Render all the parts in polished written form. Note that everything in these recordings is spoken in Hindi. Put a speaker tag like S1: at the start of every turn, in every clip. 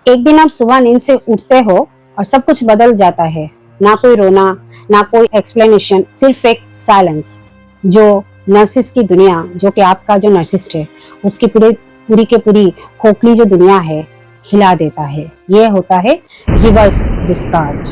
S1: एक दिन आप सुबह नींद से उठते हो और सब कुछ बदल जाता है। ना कोई रोना, ना कोई एक्सप्लेनेशन, सिर्फ एक साइलेंस जो नर्सिस की दुनिया, जो कि आपका जो नर्सिस्ट है, उसकी पूरी के पूरी खोखली जो दुनिया है हिला देता है। ये होता है रिवर्स डिस्कार्ड।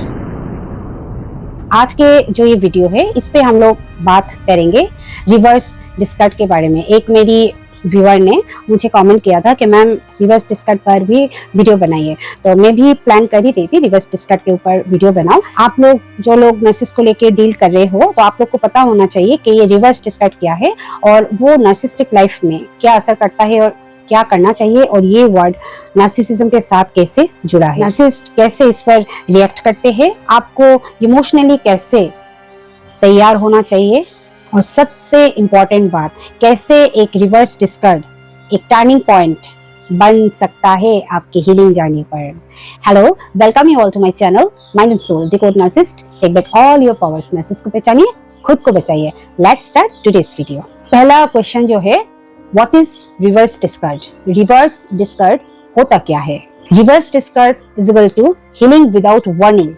S1: आज के जो ये वीडियो है इस पे हम लोग बात करेंगे रिवर्स डिस्कार्ड के बारे में। एक मेरी व्यूअर ने मुझे कमेंट किया था कि मैम रिवर्स डिस्कार्ड पर भी वीडियो बनाइए, तो मैं भी प्लान कर ही रही थी रिवर्स डिस्कार्ड के ऊपर वीडियो बनाऊं। आप लोग जो लोग नर्सिस को लेके डील कर रहे हो तो आप लोग को पता होना चाहिए कि ये रिवर्स डिस्कार्ड क्या है और वो नार्सिसिस्टिक लाइफ में क्या असर करता है और क्या करना चाहिए, और ये वर्ड नार्सिसिज्म के साथ कैसे जुड़ा है, नार्सिसिस्ट कैसे इस पर रिएक्ट करते हैं, आपको इमोशनली कैसे तैयार होना चाहिए, और सबसे इम्पोर्टेंट बात, कैसे एक रिवर्स डिस्कार्ड एक टर्निंग पॉइंट बन सकता है आपकी हीलिंग जर्नी पर। Hello, welcome you all to my channel mind and soul decode narcissist. Take back all your powers. Narcissist को पहचानिए, खुद को बचाइए। Let's start today's video. पहला क्वेश्चन जो है, what is reverse discard? Reverse discard होता क्या है? Reverse discard is equal to healing without warning.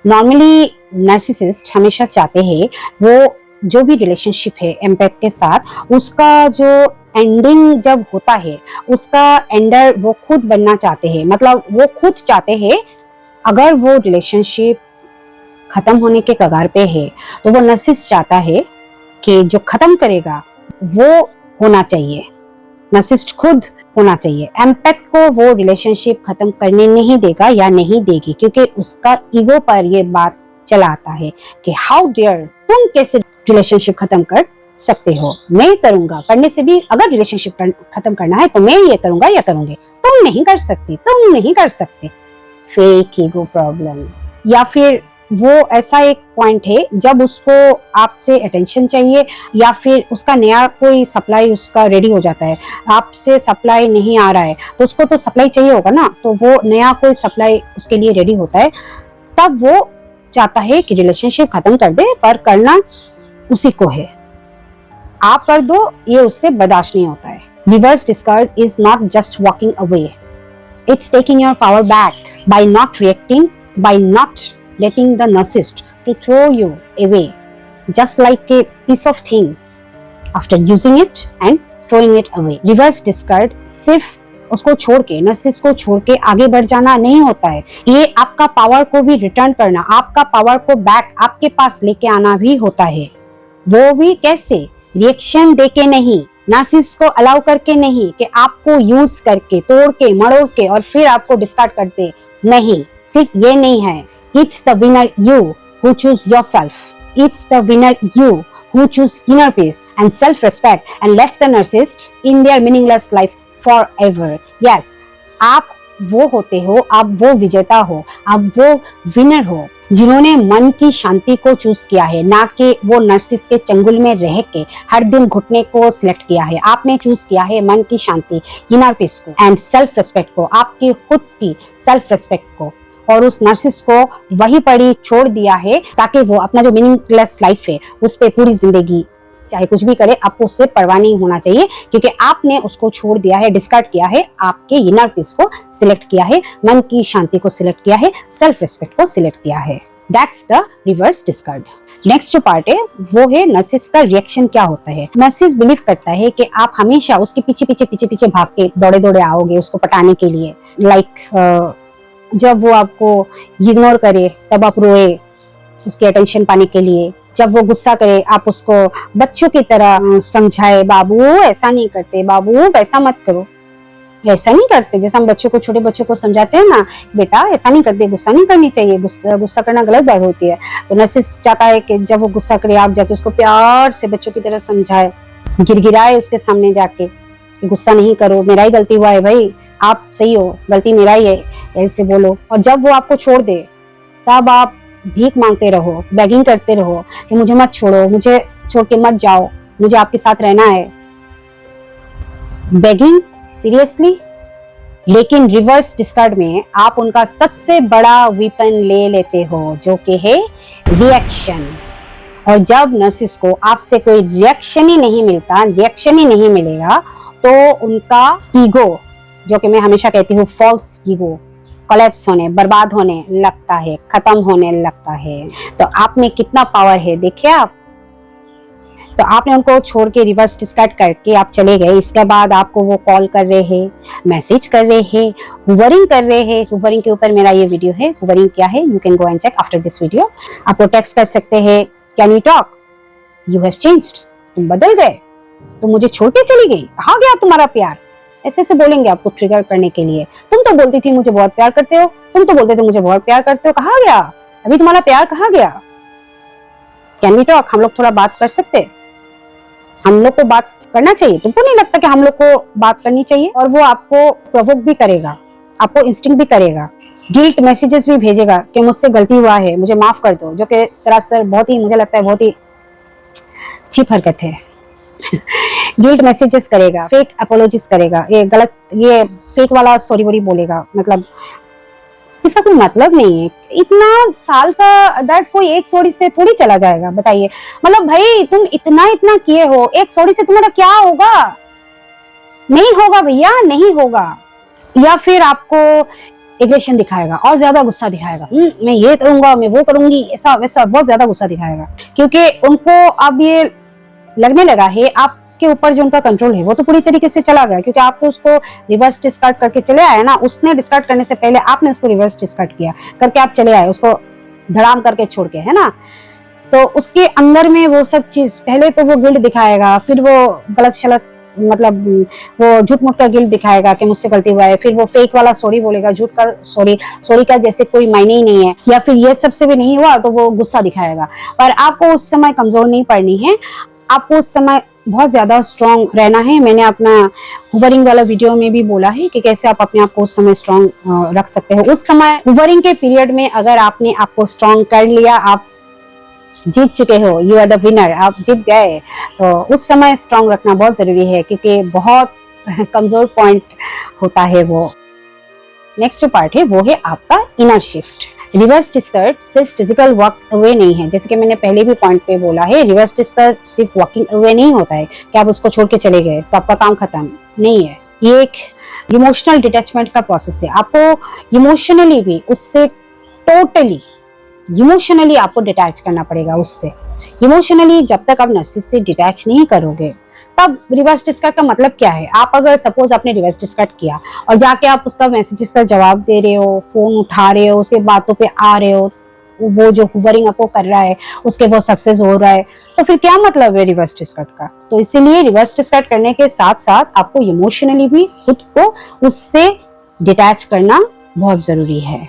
S1: Normally narcissist हमेशा चाहते हैं वो जो भी रिलेशनशिप है एम्पैथ के साथ, उसका जो एंडिंग जब होता है, उसका एंडर वो खुद बनना चाहते हैं। मतलब वो खुद चाहते हैं अगर वो रिलेशनशिप खत्म होने के कगार पे है तो वो नार्सिसिस्ट चाहता है कि जो खत्म करेगा वो होना चाहिए, नार्सिसिस्ट खुद होना चाहिए। एम्पैथ को वो रिलेशनशिप खत्म करने नहीं देगा या नहीं देगी, क्योंकि उसका ईगो पर ये बात चला आता है कि हाउ डेयर, तुम कैसे रिलेशनशिप खत्म कर सकते हो? मैं करूंगा, करने से भी अगर रिलेशनशिप खत्म करना है तो मैं ये करूंगा या करूंगी, तुम नहीं कर सकती, तुम नहीं कर सकते। Fake ego problem. या फिर वो ऐसा एक पॉइंट है जब उसको आपसे अटेंशन चाहिए, या फिर उसका नया कोई सप्लाई उसका रेडी हो जाता है, आपसे सप्लाई नहीं आ रहा है तो उसको तो सप्लाई चाहिए होगा ना, तो वो नया कोई सप्लाई उसके लिए रेडी होता है, तब वो चाहता है कि रिलेशनशिप खत्म कर दे, पर करना उसी को है। आप कर दो, ये उससे बर्दाश्त नहीं होता है। Reverse discard is not just walking away, it's taking your power back by not reacting, by not letting the narcissist to throw you away just like a piece of thing after using it and throwing it away. Reverse discard सिर्फ उसको छोड़ के, नार्सिसिस्ट को छोड़ के आगे बढ़ जाना नहीं होता है। ये आपका पावर को भी रिटर्न करना, आपका पावर को बैक आपके पास लेके आना भी होता है। वो भी कैसे? रिएक्शन देके नहीं, नार्सिसिस्ट को अलाउ करके नहीं कि आपको यूज करके, तोड़ के, मरोड़ के और फिर आपको डिस्कार्ड करते नहीं। सिर्फ ये नहीं है, it's the winner you who choose yourself. It's the winner you who choose inner peace and self-respect and left the narcissist in their meaningless life forever. Yes, आप वो होते हो, आप वो विजेता हो, आप वो विनर हो जिन्होंने मन की शांति को चूज किया है, ना कि वो नार्सिसिस्ट के चंगुल में रह के हर दिन घुटने को सिलेक्ट किया है। आपने चूज किया है मन की शांति, इनर पीस को एंड सेल्फ रेस्पेक्ट को, आपकी खुद की सेल्फ रेस्पेक्ट को, और उस नार्सिसिस्ट को वही पड़ी छोड़ दिया है ताकि वो अपना जो मीनिंगलेस लाइफ है उस पे पूरी जिंदगी चाहे कुछ भी करे, आपको उससे परवाह नहीं होना चाहिए, क्योंकि आपने उसको छोड़ दिया है, डिस्कार्ड किया है, आपके इनर पीस को सिलेक्ट किया है, मन की शांति को सिलेक्ट किया है, सेल्फ रिस्पेक्ट को सिलेक्ट किया है। That's the reverse discard. Next जो पार्ट है वो है नार्सिसिस्ट का रिएक्शन क्या होता है। नार्सिसिस्ट बिलीव करता है कि आप हमेशा उसके पीछे पीछे पीछे पीछे भाग के दौड़े दौड़े आओगे उसको पटाने के लिए। लाइक जब वो आपको इग्नोर करे तब आप रोए उसके अटेंशन पाने के लिए, जब वो गुस्सा करे आप उसको बच्चों की तरह समझाए, बाबू ऐसा नहीं करते, बाबू वैसा मत करो, ऐसा नहीं करते, जैसे हम बच्चों को, छोटे बच्चों को समझाते हैं ना, बेटा ऐसा नहीं करते, गुस्सा नहीं करनी चाहिए, गुस्सा करना गलत बात होती है। तो नार्सिसिस्ट चाहता है कि जब वो गुस्सा करे आप जाके उसको प्यार से बच्चों की तरह समझाए, गिड़गिड़ाए उसके सामने जाके कि गुस्सा नहीं करो, मेरा ही गलती हुआ है भाई, आप सही हो, गलती मेरा ही है, ऐसे बोलो। और जब वो आपको छोड़ दे तब आप भीख मांगते रहो, बेगिंग करते रहो कि मुझे मत छोड़ो, मुझे छोड़ के मत जाओ, मुझे आपके साथ रहना है। बेगिंग? सीरियसली? लेकिन रिवर्स डिस्कार्ड में आप उनका सबसे बड़ा वेपन ले लेते हो, जो कि है रिएक्शन। और जब नार्सिसिस्ट को आपसे कोई रिएक्शन ही नहीं मिलता, रिएक्शन ही नहीं मिलेगा, तो उनका ईगो, जो कि मैं हमेशा कहती हूँ फॉल्स ईगो, कोलैप्स होने, बर्बाद होने लगता है, खत्म होने लगता है। तो आप में कितना पावर है देखिए आप। तो आपने उनको छोड़ के रिवर्स डिस्कार्ड करके आप चले गए। इसके बाद आपको वो कॉल कर रहे हैं, मैसेज कर रहे हैं, हुवरिंग कर रहे हैं। हुवरिंग के ऊपर मेरा ये वीडियो है, हुवरिंग क्या है you can go and check after this video. आपको टेक्स्ट कर सकते हैं, can you talk, you have changed, तुम बदल गए, तुम मुझे छोड़ के चली गई, कहाँ गया तुम्हारा प्यार। ऐसे ऐसे बोलेंगे आपको ट्रिगर करने के लिए। तुम तो बोलती थी मुझे बहुत प्यार करते हो, तुम तो बोलते थे मुझे बहुत प्यार करते हो, कहाँ गया, अभी तुम्हारा प्यार कहाँ गया। कैन वी टॉक, हम लोग थोड़ा बात कर सकते, हम लोग को बात करना चाहिए। तुमको नहीं लगता कि हम लोग को बात करनी चाहिए। और वो आपको प्रोवोक भी करेगा, आपको इंस्टिंक्ट भी करेगा, गिल्ट मैसेजेस भी भेजेगा कि मुझसे गलती हुआ है, मुझे माफ कर दो, जो कि सरासर बहुत ही, मुझे लगता है बहुत ही चीप हरकत है। गिल्ट मैसेजेस करेगा, फेक अपोलॉजीज करेगा, ये गलत, ये फेक वाला सॉरी वोरी बोलेगा, मतलब इसका कोई मतलब नहीं है। इतना साल का दर्द कोई एक सॉरी से थोड़ी चला जाएगा, बताइए। मतलब भाई तुम इतना इतना किए हो, एक सॉरी से तुम्हारा क्या होगा, नहीं होगा भैया, नहीं होगा। या फिर आपको एग्रेशन दिखाएगा और ज्यादा गुस्सा दिखाएगा, मैं ये करूंगा, मैं वो करूंगी, ऐसा वैसा, बहुत ज्यादा गुस्सा दिखाएगा। क्योंकि उनको अब ये लगने लगा है आपके ऊपर जो उनका कंट्रोल है वो तो पूरी तरीके से चला गया, क्योंकि आप तो उसको रिवर्स डिस्कार्ड करके चले आए ना। उसने डिस्कार्ड करने से पहले आपने उसको रिवर्स डिस्कार्ड किया करके आप चले आए, उसको धड़ाम करके छोड़ के, है ना। तो उसके अंदर में वो सब चीज, पहले तो वो गिल्ट दिखाएगा, फिर वो गलत शलत, मतलब वो झूठ मूठ का गिल्ट दिखाएगा कि मुझसे गलती हुआ है, फिर वो फेक वाला सॉरी बोलेगा, झूठ का सॉरी, सॉरी का जैसे कोई मायने ही नहीं है। या फिर ये सबसे भी नहीं हुआ तो वो गुस्सा दिखाएगा। पर आपको उस समय कमजोर नहीं पड़नी है, आपको उस समय बहुत ज्यादा स्ट्रांग रहना है। मैंने अपना हुवरिंग वाला वीडियो में भी बोला है कि कैसे आप अपने आप को उस समय स्ट्रांग रख सकते हो। उस समय हुवरिंग के पीरियड में अगर आपने आपको स्ट्रांग कर लिया, आप जीत चुके हो, यू आर द विनर, आप जीत गए। तो उस समय स्ट्रांग रखना बहुत जरूरी है, क्योंकि बहुत कमजोर पॉइंट होता है वो। नेक्स्ट जो पार्ट है वो है आपका इनर शिफ्ट। रिवर्स डिस्कार्ड सिर्फ फिजिकल वॉक अवे नहीं है, जैसे कि मैंने पहले भी पॉइंट पे बोला है, रिवर्स डिस्कार्ड सिर्फ वॉकिंग अवे नहीं होता है कि आप उसको छोड़ के चले गए तो आपका काम खत्म नहीं है। ये एक इमोशनल डिटैचमेंट का प्रोसेस है। आपको इमोशनली भी उससे टोटली इमोशनली आपको डिटैच करना पड़ेगा उससे। इमोशनली जब तक आप नार्सिसिस्ट से डिटैच नहीं करोगे, तब रिवर्स डिस्कार्ड का मतलब क्या है। आप अगर सपोज आपने रिवर्स डिस्कार्ड किया और जाके आप उसका मैसेजेस का जवाब दे रहे हो, फोन उठा रहे हो, उसके बातों पे आ रहे हो, वो जो हुवरिंग आपको कर रहा है उसके वो सक्सेस हो रहा है, तो फिर क्या मतलब है रिवर्स डिस्कार्ड का। तो इसीलिए रिवर्स डिस्कार्ड करने के साथ साथ आपको इमोशनली भी खुद को उससे डिटैच करना बहुत जरूरी है।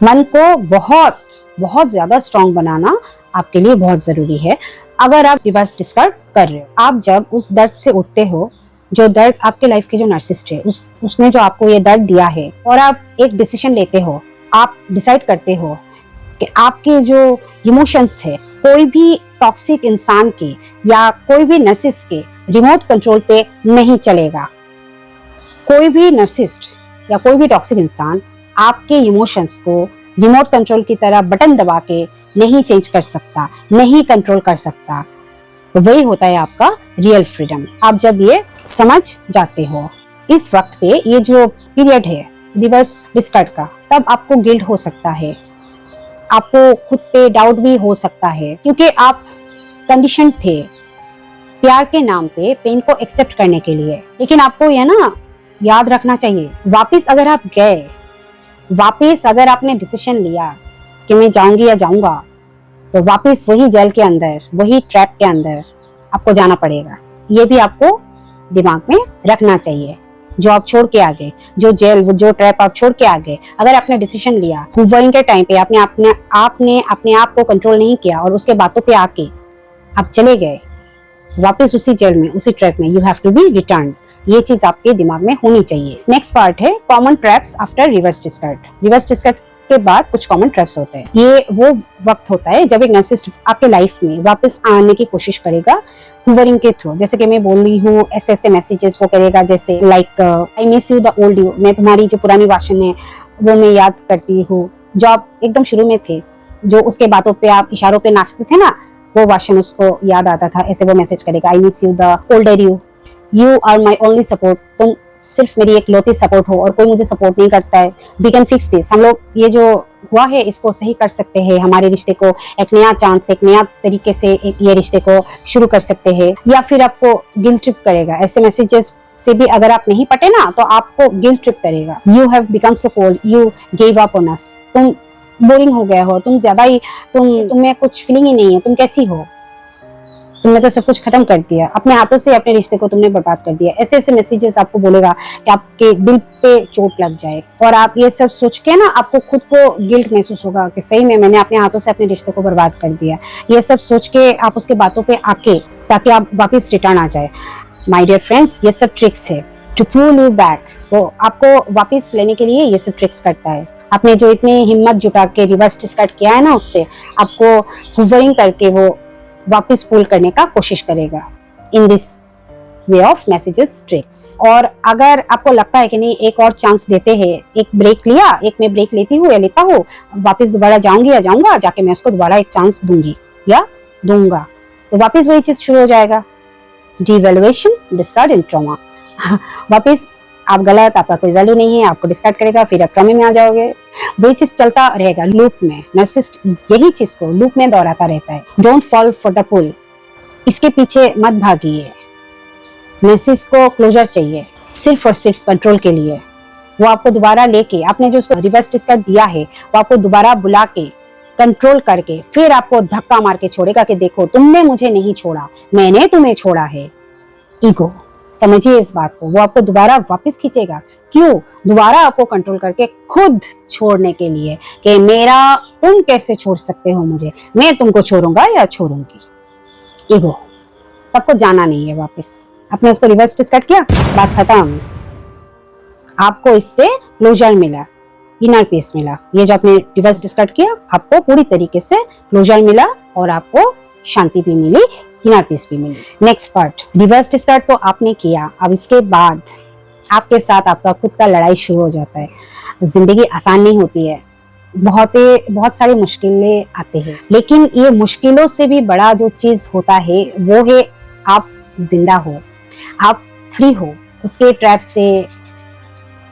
S1: मन को बहुत बहुत ज्यादा स्ट्रांग बनाना आपके लिए बहुत जरूरी है। अगर आप रिवर्स डिस्कार्ड कर रहे हो, आप जब उस दर्द से उठते हो, जो दर्द आपके लाइफ के जो नार्सिसिस्ट है उसने जो आपको ये दर्द दिया है, और आप एक डिसीजन लेते हो, आप डिसाइड करते हो कि आपके जो इमोशंस है कोई भी टॉक्सिक इंसान के या कोई भी नार्सिसिस्ट के रिमोट कंट्रोल पे नहीं चलेगा। कोई भी नार्सिसिस्ट या कोई भी टॉक्सिक इंसान आपके इमोशंस को रिमोट कंट्रोल की तरह बटन दबा के नहीं चेंज कर सकता, नहीं कंट्रोल कर सकता। तो वही होता है आपका रियल फ्रीडम। आप जब ये समझ जाते हो, इस वक्त पे ये जो पीरियड है रिवर्स डिस्कार्ड का, तब आपको गिल्ट हो सकता है, आपको खुद पे डाउट भी हो सकता है, क्योंकि आप कंडीशन थे प्यार के नाम पे पेन को एक्सेप्ट करने के लिए। लेकिन आपको ये ना याद रखना चाहिए, वापिस अगर आप गए, वापिस अगर आपने डिसीजन लिया कि मैं जाऊंगी या जाऊंगा, तो वापिस वही जेल के अंदर, वही ट्रैप के अंदर आपको जाना पड़ेगा। ये भी आपको दिमाग में रखना चाहिए। जो आप छोड़ के आ गए, जो जेल, जो ट्रैप आप छोड़ के आ गए, अगर आपने डिसीजन लिया, हुवरिंग के टाइम पे आपने अपने आप को कंट्रोल नहीं किया और उसके बातों पे आके आप चले गए वापस उसी जेल में, उसी ट्रैप में, you have to be return. ये चीज आपके दिमाग में होनी चाहिए। नेक्स्ट पार्ट है common traps after reverse discard. Reverse discard के बाद कुछ कॉमन ट्रैप्स होते हैं। ये वो वक्त होता है जब एक नार्सिसिस्ट आपके लाइफ में वापस आने की कोशिश करेगा हुवरिंग के थ्रू। जैसे कि मैं बोल रही हूँ, ऐसे ऐसे मैसेजेस वो करेगा, जैसे like I miss you the old you, मैं तुम्हारी जो पुरानी भाषण है वो मैं याद करती हूँ, जो आप एकदम शुरू में थे, जो उसके बातों पे आप इशारों पे नाचते थे ना, वो भाषण उसको याद आता था। ऐसे वो मैसेज करेगा, I miss you the older you, you are my only support, तुम सिर्फ मेरी एक लौती सपोर्ट हो और कोई मुझे सपोर्ट नहीं करता है, वी कैन फिक्स दिस। हम लोग ये जो हुआ है इसको सही कर सकते हैं, हमारे रिश्ते को एक नया चांस, एक नया तरीके से ये रिश्ते को शुरू कर सकते हैं। या फिर आपको गिल्ट ट्रिप करेगा, ऐसे मैसेजेस से भी अगर आप नहीं पटे ना तो आपको गिल्ट ट्रिप करेगा। You have become so cold, you give up on us, तुम बोरिंग हो गए हो, तुम ज्यादा ही तुम्हें कुछ फीलिंग ही नहीं है, तुम कैसी हो, तुमने तो सब कुछ खत्म कर दिया, अपने हाथों से अपने रिश्ते को तुमने बर्बाद कर दिया। ऐसे ऐसे मैसेजेस आपको बोलेगा कि आपके दिल पे चोट लग जाए और आप ये सब सोच के ना आपको खुद को गिल्ट महसूस होगा कि सही में मैंने अपने हाथों से अपने रिश्ते को बर्बाद कर दिया। ये सब सोच के आप उसके बातों पे आके ताकि आप वापस रिटर्न आ जाए। माय डियर फ्रेंड्स, ये सब ट्रिक्स है टू पुल यू बैक, वो आपको वापस लेने के लिए ये सब ट्रिक्स करता है। आपने जो इतनी हिम्मत जुटा के रिवर्स डिस्कार्ड किया है ना, उससे आपको हुवरिंग करके वो वापस पुल करने का कोशिश करेगा in this way of messages tricks. और अगर आपको लगता है कि नहीं एक और चांस देते हैं, एक ब्रेक लिया, एक मैं ब्रेक लेती हूँ या लेता हूँ, वापस दोबारा जाऊंगी या जाऊंगा, जाके मैं उसको दोबारा एक चांस दूंगी या दूंगा, तो वापस वही चीज शुरू हो जाएगा। Devaluation, discard and trauma. वापस आप गलत, आपका कोई वैल्यू नहीं है, आपको डिस्कार्ड करेगा, फिर आप ट्रॉमे में आ जाओगे। वही चीज चलता रहेगा लूप में। नार्सिसिस्ट यही चीज को लूप में दोहराता रहता है। डोंट फॉल फॉर द पुल, इसके पीछे मत भागिए। नार्सिसिस्ट को क्लोजर चाहिए सिर्फ और सिर्फ कंट्रोल के लिए। वो आपको दोबारा लेके, आपने जो उसको रिवर्स डिस्कार्ड दिया है, वो आपको दोबारा बुला के कंट्रोल करके फिर आपको धक्का मार के छोड़ेगा कि देखो तुमने मुझे नहीं छोड़ा, मैंने तुम्हें छोड़ा है। ईगो, समझिए इस बात को। वो आपको दोबारा वापस खींचेगा। क्यों? दोबारा आपको कंट्रोल करके खुद छोड़ने के लिए कि मेरा, तुम कैसे छोड़ सकते हो मुझे, मैं तुमको छोड़ूंगा या छोड़ूंगी। ईगो, आपको जाना नहीं है वापस। आपने उसको रिवर्स डिस्कार्ड किया, बात खत्म। आपको इससे क्लोजर मिला, इनर पीस मिला। ये जो आपने रिवर्स डिस्कार्ड किया, आपको पूरी तरीके से क्लोजर मिला और आपको शांति भी मिली, इनर पीस भी मिली। नेक्स्ट पार्ट, रिवर्स डिस्कार्ड तो आपने किया, अब इसके बाद आपके साथ आपका खुद का लड़ाई शुरू हो जाता है। जिंदगी आसान नहीं होती है, बहुत सारी मुश्किलें आते हैं, लेकिन ये मुश्किलों से भी बड़ा जो चीज होता है वो है आप जिंदा हो, आप फ्री हो। उसके ट्रैप से,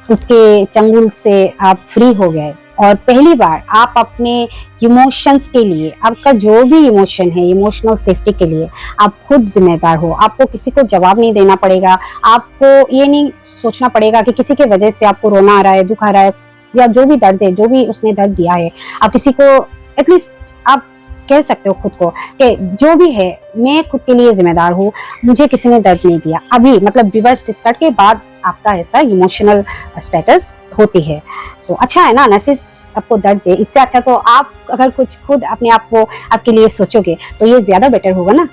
S1: उसके चंगुल से आप फ्री हो गए और पहली बार आप अपने इमोशंस के लिए, आपका जो भी इमोशन है, इमोशनल सेफ्टी के लिए आप खुद जिम्मेदार हो। आपको किसी को जवाब नहीं देना पड़ेगा। आपको ये नहीं सोचना पड़ेगा कि किसी के वजह से आपको रोना आ रहा है, दुख आ रहा है, या जो भी दर्द है, जो भी उसने दर्द दिया है, आप किसी को, एटलीस्ट आप कह सकते हो खुद को कि जो भी है मैं खुद के लिए जिम्मेदार हूँ, मुझे किसी ने दर्द नहीं दिया। अभी मतलब रिवर्स डिस्कार्ड के बाद आपका ऐसा इमोशनल स्टेटस होती है, तो अच्छा है ना। नार्सिसिस्ट आपको दर्द दे, इससे अच्छा तो आप अगर कुछ खुद अपने आप को आपके लिए सोचोगे तो ये ज्यादा बेटर होगा ना,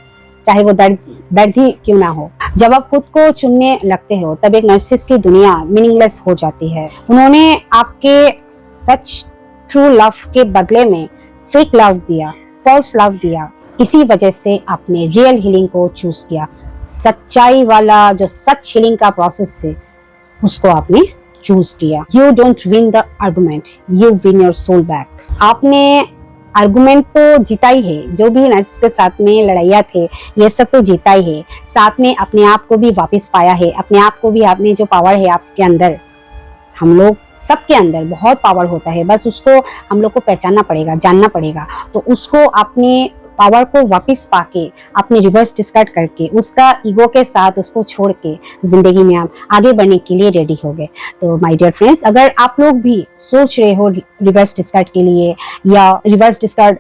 S1: चाहे वो दर्द ही क्यों ना हो। जब आप खुद को चुनने लगते हो तब एक नार्सिसिस्ट की दुनिया मीनिंगलेस हो जाती है। उन्होंने आपके सच ट्रू लव के बदले में फेक लव दिया, फॉल्स लव दिया। इसी वजह से आपने रियल हीलिंग को चूज किया। सच्चाई वाला जो सच हीलिंग का प्रोसेस है उसको आपने चूज किया। You don't win the argument, you win your soul back. आपने आर्गुमेंट तो जीता ही है, जो भी नार्सिसिस्ट के साथ में लड़ाइयाँ थे ये सब तो जीता ही है, साथ में अपने आप को भी वापस पाया है। अपने आप को भी, आपने जो पावर है आपके अंदर, हम लोग सबके अंदर बहुत पावर होता है, बस उसको हम लोग को पहचानना पड़ेगा, जानना पड़ेगा। तो उसको अपने पावर को वापस पाके, अपने रिवर्स डिस्कार्ड करके, उसका ईगो के साथ उसको छोड़ के जिंदगी में आप आगे बढ़ने के लिए रेडी हो गए। तो माय डियर फ्रेंड्स, अगर आप लोग भी सोच रहे हो रिवर्स डिस्कार्ड के लिए, या रिवर्स डिस्कार्ड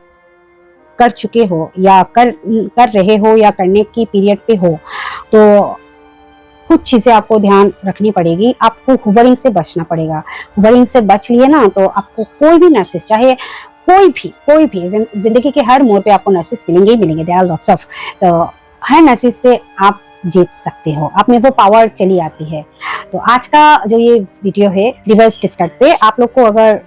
S1: कर चुके हो, या कर रहे हो, या करने की पीरियड पे हो, तो कुछ चीजें आपको ध्यान रखनी पड़ेगी। आपको हुवरिंग से बचना पड़ेगा। हुवरिंग से बच लिए ना तो आपको कोई भी नार्सिसिस्ट, चाहे कोई भी जिंदगी के हर मोड़ पे आपको नार्सिसिस्ट मिलेंगे ही मिलेंगे। देयर आर लॉट्स ऑफ, तो हर नार्सिसिस्ट से आप जीत सकते हो, आप में वो पावर चली आती है। तो आज का जो ये वीडियो है रिवर्स डिस्कार्ड पे, आप लोग को अगर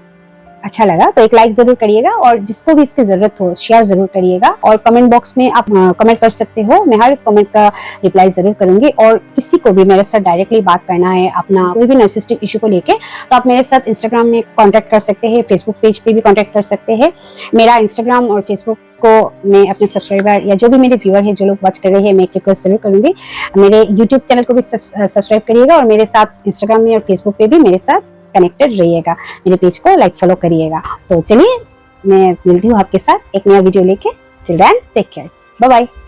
S1: अच्छा लगा तो एक लाइक जरूर करिएगा, और जिसको भी इसकी जरूरत हो शेयर जरूर करिएगा। और कमेंट बॉक्स में आप कमेंट कर सकते हो, मैं हर कमेंट का रिप्लाई जरूर करूंगी। और किसी को भी मेरे साथ डायरेक्टली बात करना है अपना कोई भी नार्सिसिस्टिक इशू को लेके, तो आप मेरे साथ इंस्टाग्राम में कांटेक्ट कर सकते हैं, फेसबुक पेज पे भी कांटेक्ट कर सकते हैं। मेरा इंस्टाग्राम और फेसबुक को मैं अपने सब्सक्राइबर या जो भी मेरे व्यूअर है, जो लोग वॉच कर रहे हैं, मैं एक रिक्वेस्ट जरूर करूंगी, मेरे यूट्यूब चैनल को भी सब्सक्राइब करिएगा, और मेरे साथ इंस्टाग्राम में और फेसबुक पे भी मेरे साथ कनेक्टेड रहिएगा, मेरे पेज को लाइक फॉलो करिएगा। तो चलिए मैं मिलती हूँ आपके साथ एक नया वीडियो लेके। Till then take care, bye bye.